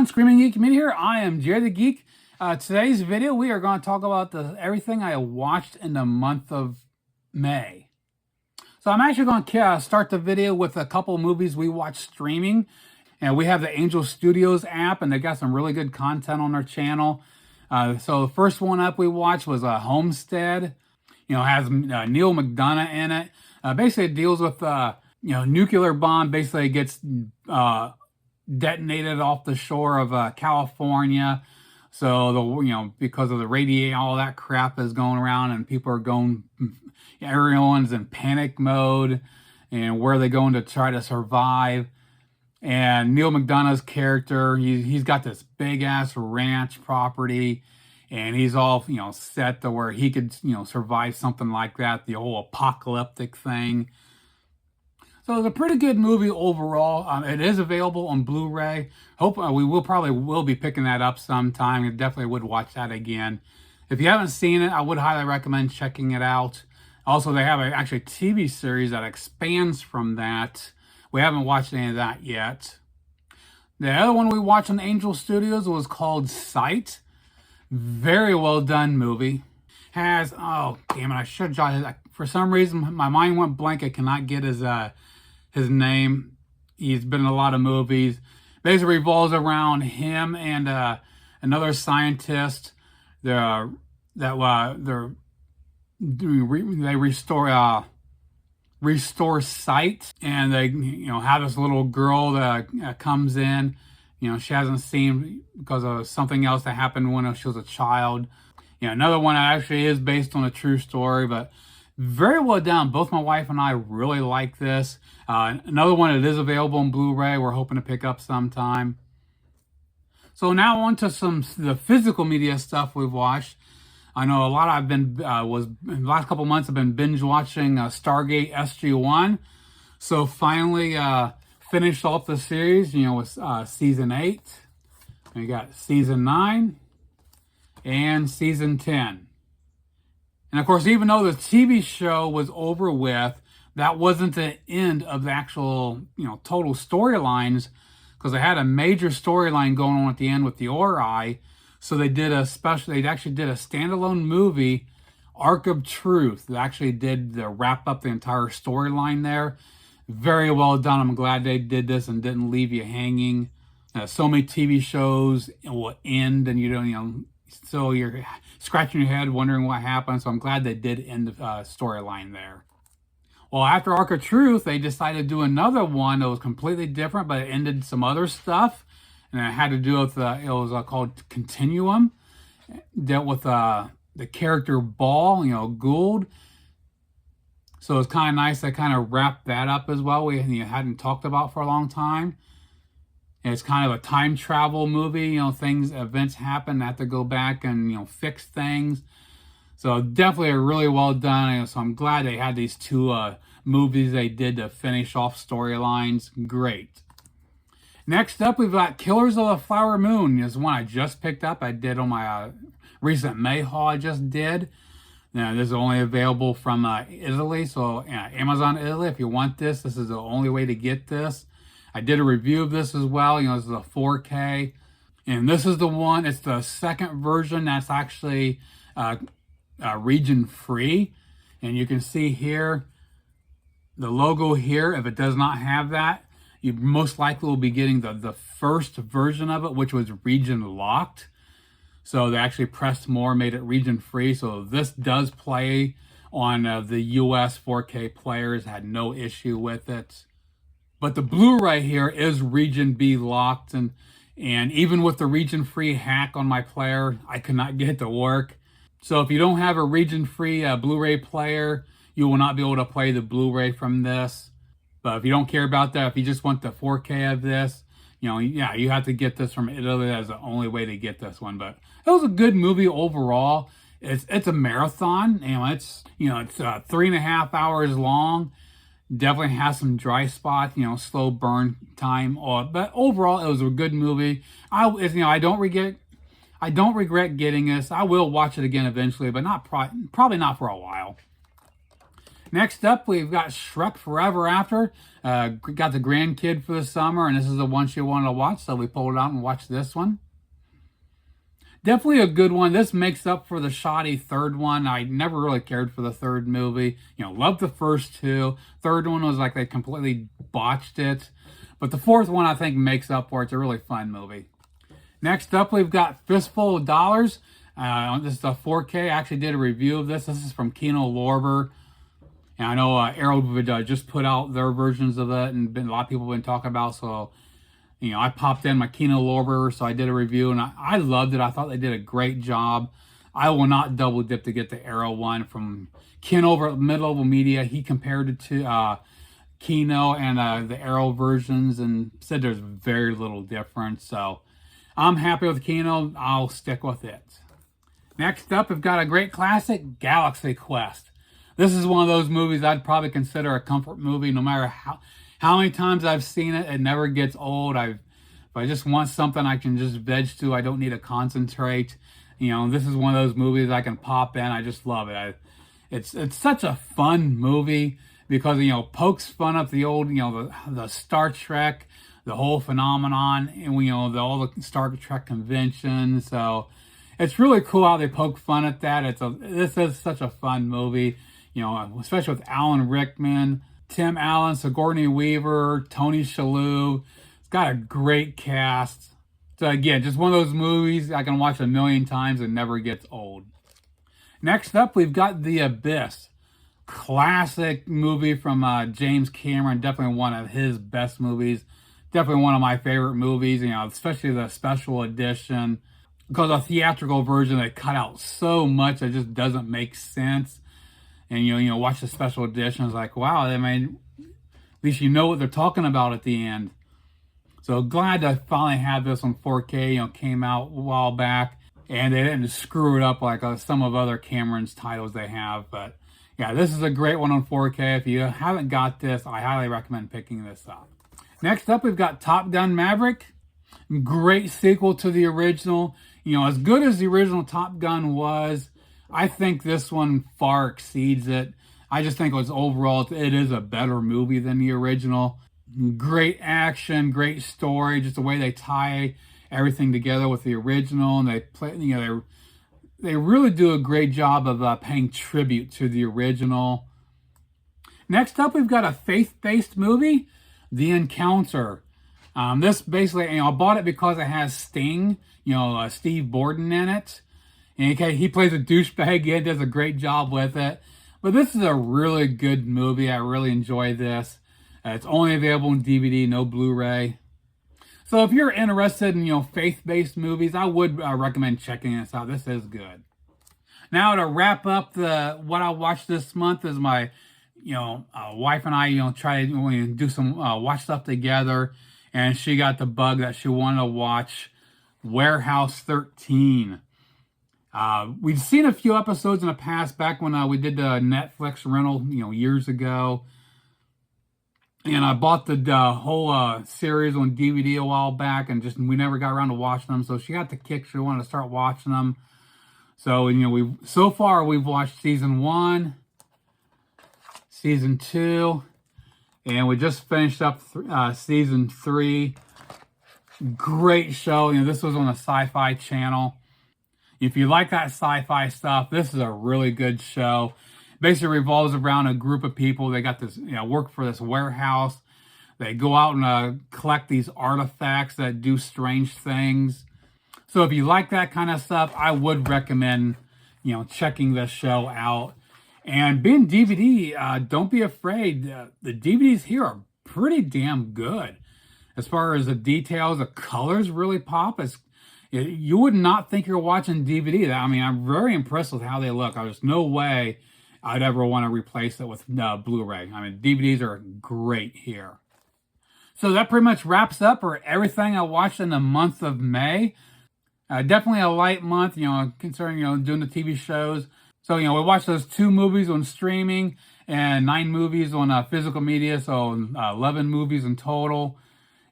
everyone, Screaming Geek Media here. I am Jerry the Geek. Today's video, we are going to talk about everything I watched in the month of May. So I'm actually going to start the video with a couple movies we watched streaming. And we have the Angel Studios app, and they got some really good content on their channel. So the first one up we watched was Homestead. You know, it has Neil McDonough in it. Basically, it deals with nuclear bomb. Basically, gets detonated off the shore of California. So because of the radiation, all that crap is going around, and people are going, everyone's in panic mode, and where are they going to try to survive? And Neil McDonough's character, he's got this big ass ranch property, and he's all set to where he could survive something like that, the whole apocalyptic thing. So it's a pretty good movie overall. It is available on Blu-ray. Hope we will be picking that up sometime. I definitely would watch that again. If you haven't seen it, I would highly recommend checking it out. Also, they have actually a TV series that expands from that. We haven't watched any of that yet. The other one we watched on Angel Studios was called Sight. Very well done movie. Has, oh damn it, I should have jotted it. For some reason, my mind went blank. I cannot get his name. He's been in a lot of movies. Basically revolves around him and another scientist. They restore sight, and they have this little girl that comes in. She hasn't seen because of something else that happened when she was a child. Another one that actually is based on a true story, but very well done. Both my wife and I really like this. Another one that is available on Blu-ray. We're hoping to pick up sometime. So now on to the physical media stuff we've watched. I know a lot. I've been in the last couple months I've been binge watching Stargate SG-1. So finally finished off the series. With season 8. We got season 9 and season 10. And of course, even though the TV show was over with, that wasn't the end of the actual, total storylines, because they had a major storyline going on at the end with the Ori. So they actually did a standalone movie, Arc of Truth, that actually did wrap up the entire storyline there. Very well done. I'm glad they did this and didn't leave you hanging. So many TV shows will end and so you're scratching your head wondering what happened. So I'm glad they did end the storyline there. Well, after Arc of Truth, they decided to do another one that was completely different, but it ended some other stuff. And it had to do with, it was called Continuum. Dealt with the character Ball, Gould. So it's kind of nice to kind of wrap that up as well. We hadn't talked about for a long time. It's kind of a time travel movie. Events happen. They have to go back and, fix things. So definitely really well done. So I'm glad they had these two movies they did to finish off storylines. Great. Next up, we've got Killers of the Flower Moon. This is one I just picked up. I did on my recent May haul I just did. This is only available from Italy. So Amazon Italy, if you want this, this is the only way to get this. I did a review of this as well. This is a 4K. And this is the one, it's the second version that's actually region free. And you can see here, the logo here, if it does not have that, you most likely will be getting the first version of it, which was region locked. So they actually pressed more, made it region free. So this does play on the US 4K players, had no issue with it. But the Blu-ray here is region B locked, and even with the region free hack on my player, I could not get it to work. So if you don't have a region free Blu-ray player, you will not be able to play the Blu-ray from this. But if you don't care about that, if you just want the 4K of this, you have to get this from Italy. That's the only way to get this one. But it was a good movie overall. It's a marathon. It's 3.5 hours long. Definitely has some dry spots, slow burn time. But overall, it was a good movie. I don't regret getting this. I will watch it again eventually, but probably not for a while. Next up, we've got Shrek Forever After. Got the grandkid for the summer, and this is the one she wanted to watch, so we pulled it out and watched this one. Definitely a good one. This makes up for the shoddy third one. I never really cared for the third movie. Loved the first two. Third one was like they completely botched it. But the fourth one, I think, makes up for it. It's a really fun movie. Next up, we've got Fistful of Dollars. This is a 4K. I actually did a review of this. This is from Kino Lorber. And I know Arrow just put out their versions of it, and a lot of people have been talking about. So, I popped in my Kino Lorber, so I did a review, and I loved it. I thought they did a great job. I will not double dip to get the Arrow one from Ken over at Mid-Level Media. He compared it to Kino and the Arrow versions and said there's very little difference. So I'm happy with Kino. I'll stick with it. Next up, we've got a great classic, Galaxy Quest. This is one of those movies I'd probably consider a comfort movie. No matter how many times I've seen it, it never gets old. If I just want something I can just veg to, I don't need to concentrate. This is one of those movies I can pop in. I just love it. It's such a fun movie because, pokes fun up the old, the Star Trek, the whole phenomenon, and, all the Star Trek conventions. So it's really cool how they poke fun at that. This is such a fun movie, especially with Alan Rickman, Tim Allen, Sigourney Weaver, Tony Shalhoub. It's got a great cast. So again, just one of those movies I can watch a million times and never gets old. Next up, we've got The Abyss. Classic movie from James Cameron. Definitely one of his best movies. Definitely one of my favorite movies, especially the special edition. Because the theatrical version, they cut out so much that just doesn't make sense. And watch the special edition, it's like, wow, at least what they're talking about at the end. So glad to finally have this on 4K. Came out a while back, and they didn't screw it up like some of other Cameron's titles they have. But yeah, this is a great one on 4K. If you haven't got this, I highly recommend picking this up. Next up, we've got Top Gun Maverick. Great sequel to the original. As good as the original Top Gun was, I think this one far exceeds it. I just think overall, it is a better movie than the original. Great action, great story, just the way they tie everything together with the original, and they play, they really do a great job of paying tribute to the original. Next up, we've got a faith-based movie, The Encounter. This basically, I bought it because it has Sting, Steve Borden in it. And he plays a douchebag. He does a great job with it. But this is a really good movie. I really enjoy this. It's only available on DVD, no Blu-ray. So if you're interested in, faith-based movies, I would recommend checking this out. This is good. Now to wrap up what I watched this month is my, wife and I, try to do some watch stuff together. And she got the bug that she wanted to watch Warehouse 13. We'd seen a few episodes in the past, back when we did the Netflix rental, years ago. And I bought the whole series on DVD a while back, and we never got around to watching them. So she got the kick; she wanted to start watching them. So so far we've watched season 1, season 2, and we just finished up season 3. Great show. This was on the Sci-Fi Channel. If you like that sci-fi stuff, this is a really good show. Basically revolves around a group of people. They got this, work for this warehouse. They go out and collect these artifacts that do strange things. So if you like that kind of stuff, I would recommend, checking this show out. And being DVD, don't be afraid. The DVDs here are pretty damn good. As far as the details, the colors really pop. You would not think you're watching DVD. I'm very impressed with how they look. There's no way I'd ever want to replace it with Blu-ray. DVDs are great here. So that pretty much wraps up for everything I watched in the month of May. Definitely a light month, considering, doing the TV shows. So, we watched those 2 movies on streaming and 9 movies on physical media. So 11 movies in total.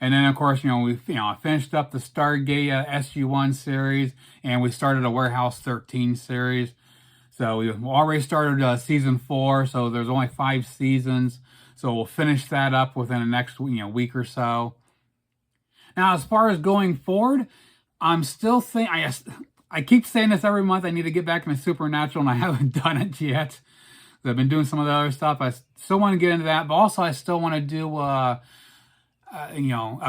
And then, of course, we finished up the Stargate SG-1 series, and we started a Warehouse 13 series. So we've already started season 4, so there's only 5 seasons. So we'll finish that up within the next week or so. Now, as far as going forward, I'm still thinking, I keep saying this every month, I need to get back into Supernatural, and I haven't done it yet. I've been doing some of the other stuff. I still want to get into that, but also I still want to do, a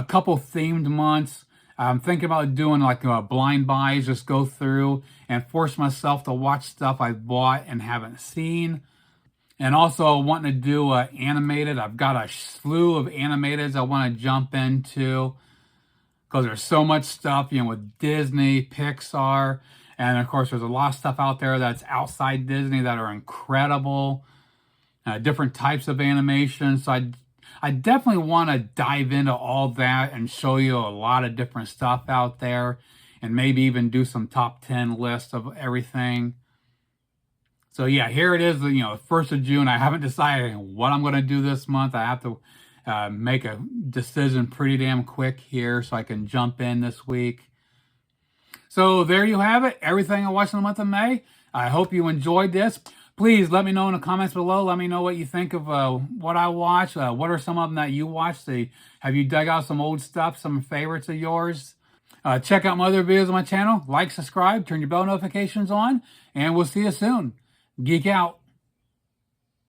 couple themed months. I'm thinking about doing like blind buys, just go through and force myself to watch stuff I've bought and haven't seen. And also wanting to do animated. I've got a slew of animateds I want to jump into because there's so much stuff, with Disney, Pixar, and of course there's a lot of stuff out there that's outside Disney that are incredible. Different types of animation. So I definitely want to dive into all that and show you a lot of different stuff out there, and maybe even do some top 10 lists of everything. So yeah, here it is, the 1st of June. I haven't decided what I'm going to do this month. I have to make a decision pretty damn quick here so I can jump in this week. So there you have it, everything I watched in the month of May. I hope you enjoyed this. Please let me know in the comments below. Let me know what you think of what I watched. What are some of them that you watched? Have you dug out some old stuff, some favorites of yours? Check out my other videos on my channel. Like, subscribe, turn your bell notifications on, and we'll see you soon. Geek out.